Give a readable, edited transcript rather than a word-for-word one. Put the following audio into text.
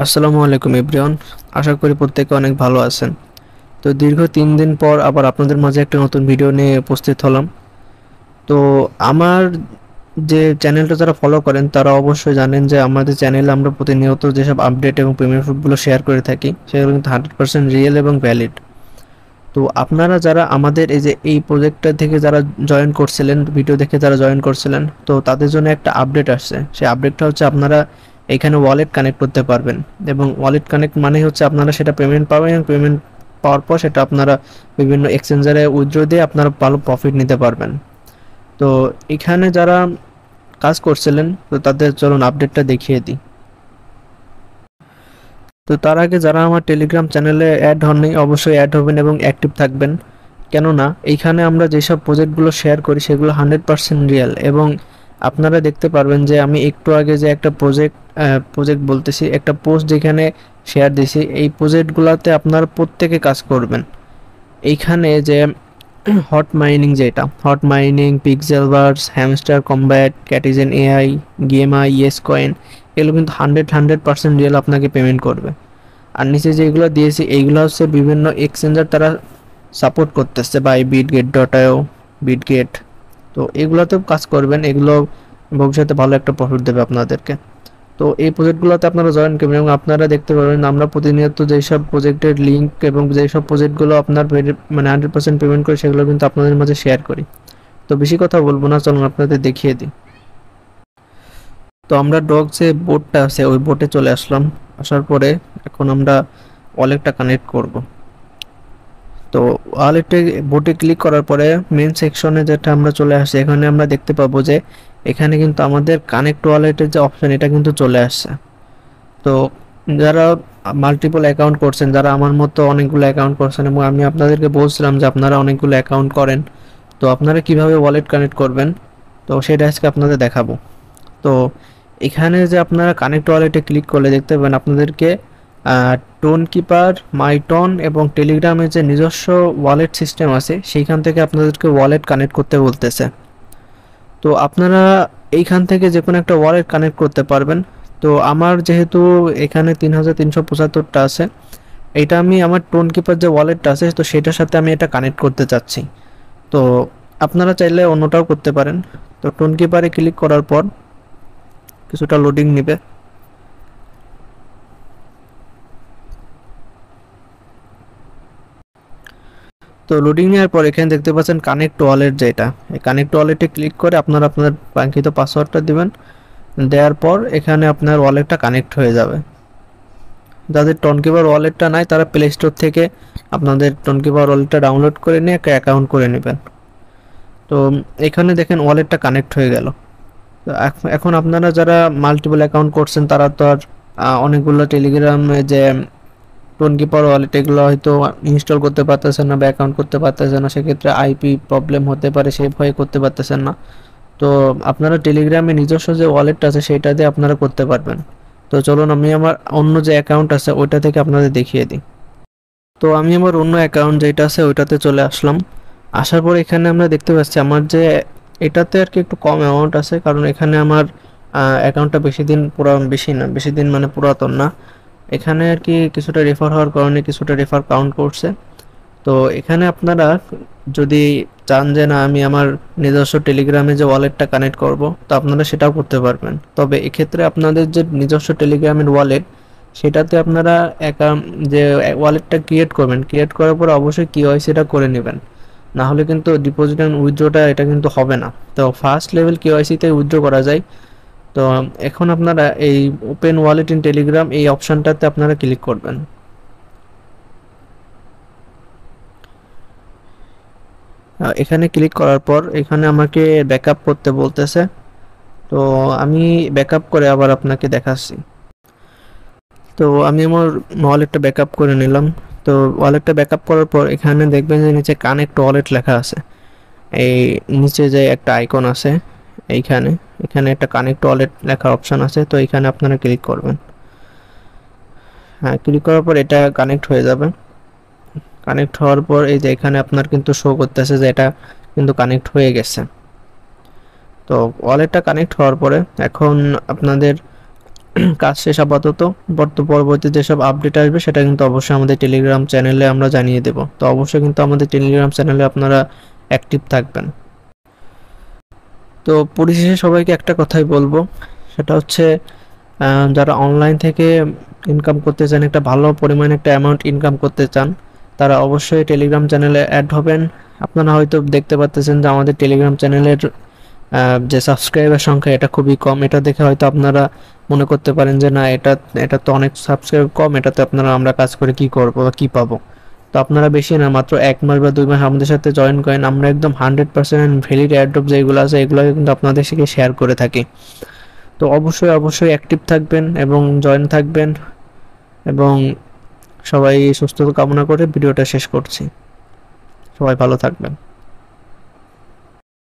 আসসালামু আলাইকুম এভরিওয়ান। আশা করি প্রত্যেকে অনেক ভালো আছেন। তো দীর্ঘ 3 দিন পর আবার আপনাদের মাঝে একটা নতুন ভিডিও নিয়ে উপস্থিত হলাম। তো আমার যে চ্যানেলটা যারা ফলো করেন তারা অবশ্যই জানেন যে আমাদের চ্যানেলে আমরা প্রতিনিয়ত যেসব আপডেট এবং পেমেন্ট প্রুফগুলো শেয়ার করে থাকি সেগুলো কিন্তু 100% রিয়েল এবং ভ্যালিড। তো আপনারা যারা আমাদের এই প্রজেক্টটা থেকে যারা জয়েন করছিলেন, ভিডিও দেখে যারা জয়েন করছিলেন, তো তাদের জন্য একটা আপডেট আসছে। সেই আপডেটটা হচ্ছে আপনারা এখানে ওয়ালেট কানেক্ট করতে পারবেন, এবং ওয়ালেট কানেক্ট মানে হচ্ছে আপনারা সেটা পেমেন্ট পাবেন, এবং পেমেন্ট পাওয়ার পর সেটা আপনারা বিভিন্ন এক্সচেঞ্জারে উইথড্র দিয়ে আপনারা ভালো প্রফিট নিতে পারবেন। তো এখানে যারা কাজ করছিলেন তো তাদের চলুন আপডেটটা দেখিয়ে দিই। তো তার আগে যারা আমার টেলিগ্রাম চ্যানেলে অ্যাড হননি অবশ্যই অ্যাড হবেন এবং অ্যাক্টিভ থাকবেন, কেননা এইখানে আমরা যেসব প্রজেক্টগুলো শেয়ার করি সেগুলো 100% রিয়েল। এবং আপনারা দেখতে পারবেন যে আমি একটু আগে যে একটা প্রজেক্ট বলতেছি, একটা পোস্ট যেখানে শেয়ার দিছি, এই প্রজেক্টগুলোতে আপনারা প্রত্যেকে কাজ করবেন। এইখানে যে হট মাইনিং, যেটা hot mining, Pixelverse, Hamster Kombat, Catizen AI, Gamee, Yescoin, এগুলো কিন্তু 100% রিয়েল আপনাকে পেমেন্ট করবে। আর নিচে যেগুলো দিয়েছি এইগুলো হচ্ছে বিভিন্ন এক্সচেঞ্জার তারা সাপোর্ট করতেছে, by Bitget dot io, Bitget. তো এগুলোতেও কাজ করবেন, এগুলো ভবিষ্যতে ভালো একটা প্রফিট দেবে আপনাদেরকে। তো এই প্রজেক্টগুলোতে আপনারা জয়েন করবেন, এবং আপনারা দেখতে পারবেন আমরা প্রতিনিয়ত যেসব প্রজেক্টের লিঙ্ক এবং যেসব প্রজেক্টগুলো আপনার মানে 100% পেমেন্ট করে সেগুলো কিন্তু আপনাদের মাঝে শেয়ার করি। তো বেশি কথা বলবো না, চলুন আপনাদের দেখিয়ে দিই। তো আমরা ডগ যে বোটটা আছে ওই বোটে চলে আসলাম। আসার পরে এখন আমরা ওয়ালেটটা কানেক্ট করব। তো ওয়ালেটে বোটে ক্লিক করার পরে মেন সেকশনে যেটা আমরা চলে আসছি, এখানে আমরা দেখতে পাবো যে এখানে কিন্তু আমাদের কানেক্ট ওয়ালেটের যে অপশন এটা কিন্তু চলে আসছে। তো যারা মাল্টিপল অ্যাকাউন্ট করছেন, যারা আমার মতো অনেকগুলো অ্যাকাউন্ট করছেন, এবং আমি আপনাদেরকে বলছিলাম যে আপনারা অনেকগুলো অ্যাকাউন্ট করেন, তো আপনারা কিভাবে ওয়ালেট কানেক্ট করবেন তো সেটা আজকে আপনাদের দেখাবো। তো এখানে যে আপনারা কানেক্ট ওয়ালেটে ক্লিক করলে দেখতে পাবেন আপনাদেরকে টোন কিপার, মাইটন এবং টেলিগ্রামে যে নিজস্ব ওয়ালেট সিস্টেম আছে সেইখান থেকে আপনাদেরকে ওয়ালেট কানেক্ট করতে বলতেছে। তো আপনারা এইখান থেকে যে কোনো একটা ওয়ালেট কানেক্ট করতে পারবেন। তো আমার যেহেতু এখানে 3375টা আছে, এটা আমি আমার টোন কিপার যে ওয়ালেটটা আছে তো সেটার সাথে আমি এটা কানেক্ট করতে চাচ্ছি। তো আপনারা চাইলে অন্যটাও করতে পারেন। তো টোন কিপারে ক্লিক করার পর কিছুটা লোডিং নেবে। তো লোডিং নেওয়ার পর এখানে দেখতে পাচ্ছেন কানেক্ট ওয়ালেট, যেটা এই কানেক্ট ওয়ালেটে ক্লিক করে আপনারা আপনার কাঙ্ক্ষিত পাসওয়ার্ডটা দিবেন। দেওয়ার পর এখানে আপনার ওয়ালেটটা কানেক্ট হয়ে যাবে। যাদের টোনকিপার ওয়ালেটটা নাই তারা প্লে স্টোর থেকে আপনাদের টোনকিপার ওয়ালেটটা ডাউনলোড করে নিয়ে একটা অ্যাকাউন্ট করে নেবেন। তো এখানে দেখেন ওয়ালেটটা কানেক্ট হয়ে গেল। তো এখন আপনারা যারা মাল্টিপল অ্যাকাউন্ট করছেন তারা তো আর অনেকগুলো টেলিগ্রামে যে টোনকিপার ওয়ালেট এগুলো হয়তো ইনস্টল করতে পারতেছেন না বা অ্যাকাউন্ট করতে পারতেছেন না, সেক্ষেত্রে আইপি প্রবলেম হতে পারে, সেই ভয়ে করতে পারতেছেন না। তো আপনারা টেলিগ্রামে নিজস্ব যে ওয়ালেটটা আছে সেটা দিয়ে আপনারা করতে পারবেন। তো চলুন আমি আমার অন্য যে অ্যাকাউন্ট আছে ওইটা থেকে আপনাদের দেখিয়ে দিই। তো আমি আমার অন্য অ্যাকাউন্ট যেটা আছে ওইটাতে চলে আসলাম। আসার পর এখানে আমরা দেখতে পাচ্ছি আমার যে এটাতে আর কি একটু কম অ্যামাউন্ট আছে, কারণ এখানে আমার অ্যাকাউন্টটা বেশি না, বেশি দিন মানে পুরাতন না। এখানে আর কি কিছুটা রেফার হওয়ার কারণে কিছুটা রেফার কাউন্ট করছে। তো এখানে আপনারা যদি চান যে না আমি আমার নিজস্ব টেলিগ্রামে যে ওয়ালেটটা কানেক্ট করব, তো আপনারা সেটাও করতে পারবেন। তবে এক্ষেত্রে আপনাদের যে নিজস্ব টেলিগ্রামের ওয়ালেট সেটাতে আপনারা যে ওয়ালেটটা ক্রিয়েট করবেন, ক্রিয়েট করার পর অবশ্যই কেওয়াইসিটা করে নেবেন, না হলে কিন্তু ডিপোজিট অ্যান্ড উইথড্রটা এটা কিন্তু হবে না। তো ফার্স্ট লেভেল কেওয়াইসিতে উইথড্র করা যায়। তো এখন আপনারা এই ওপেন ওয়ালেট ইন টেলিগ্রাম এই অপশনটাতে আপনারা ক্লিক করবেন। এখানে ক্লিক করার পর এখানে আমাকে ব্যাকআপ করতে বলতেছে। তো আমি ব্যাকআপ করে আবার আপনাকে দেখাচ্ছি। তো আমি আমার ওয়ালেটটা ব্যাকআপ করে নিলাম। তো ওয়ালেটটা ব্যাকআপ করার পর এখানে দেখবেন যে নিচে কানেক্ট ওয়ালেট লেখা আছে। এই নিচে যে একটা আইকন আছে এইখানে, এখানে একটা কানেক্ট ওয়ালেট লেখা অপশন আছে, তো এখানে আপনারা ক্লিক করবেন। হ্যাঁ, ক্লিক করার পর এটা কানেক্ট হয়ে যাবে। কানেক্ট হওয়ার পর এই যে এখানে আপনার কিন্তু শো করতেছে যে এটা কিন্তু কানেক্ট হয়ে গেছে। তো ওয়ালেটটা কানেক্ট হওয়ার পরে এখন আপনাদের কাজ শেষ আপাতত। পরবর্তী যেসব আপডেট আসবে সেটা কিন্তু অবশ্যই আমাদের টেলিগ্রাম চ্যানেলে আমরা জানিয়ে দেব। তো অবশ্যই কিন্তু আমাদের টেলিগ্রাম চ্যানেলে আপনারা অ্যাক্টিভ থাকবেন। তো পরিশেষে সবাইকে একটা কথাই বলবো, সেটা হচ্ছে যারা অনলাইন থেকে ইনকাম করতে চান, একটা ভালো পরিমাণে একটা অ্যামাউন্ট ইনকাম করতে চান, তারা অবশ্যই টেলিগ্রাম চ্যানেলে অ্যাড হবেন। আপনারা হয়তো দেখতে পাচ্ছেন যে আমাদের টেলিগ্রাম চ্যানেলের যে সাবস্ক্রাইবার সংখ্যা এটা খুবই কম। এটা দেখে হয়তো আপনারা মনে করতে পারেন যে না, এটা তো অনেক সাবস্ক্রাইব কম, এটাতে আমরা কাজ করে কি করব বা কি পাবো। তো আপনারা বেশি না, মাত্র 1 মাস বা 2 মাস আমাদের সাথে জয়েন করেন, আমরা একদম 100% ভ্যালিড এয়ারড্রপ যেগুলো আছে এগুলো কিন্তু আপনাদের সাথে শেয়ার করে থাকি। তো অবশ্যই অ্যাক্টিভ থাকবেন এবং জয়েন থাকবেন, এবং সবাই সুস্থতা কামনা করে ভিডিওটা শেষ করছি। সবাই ভালো থাকবেন।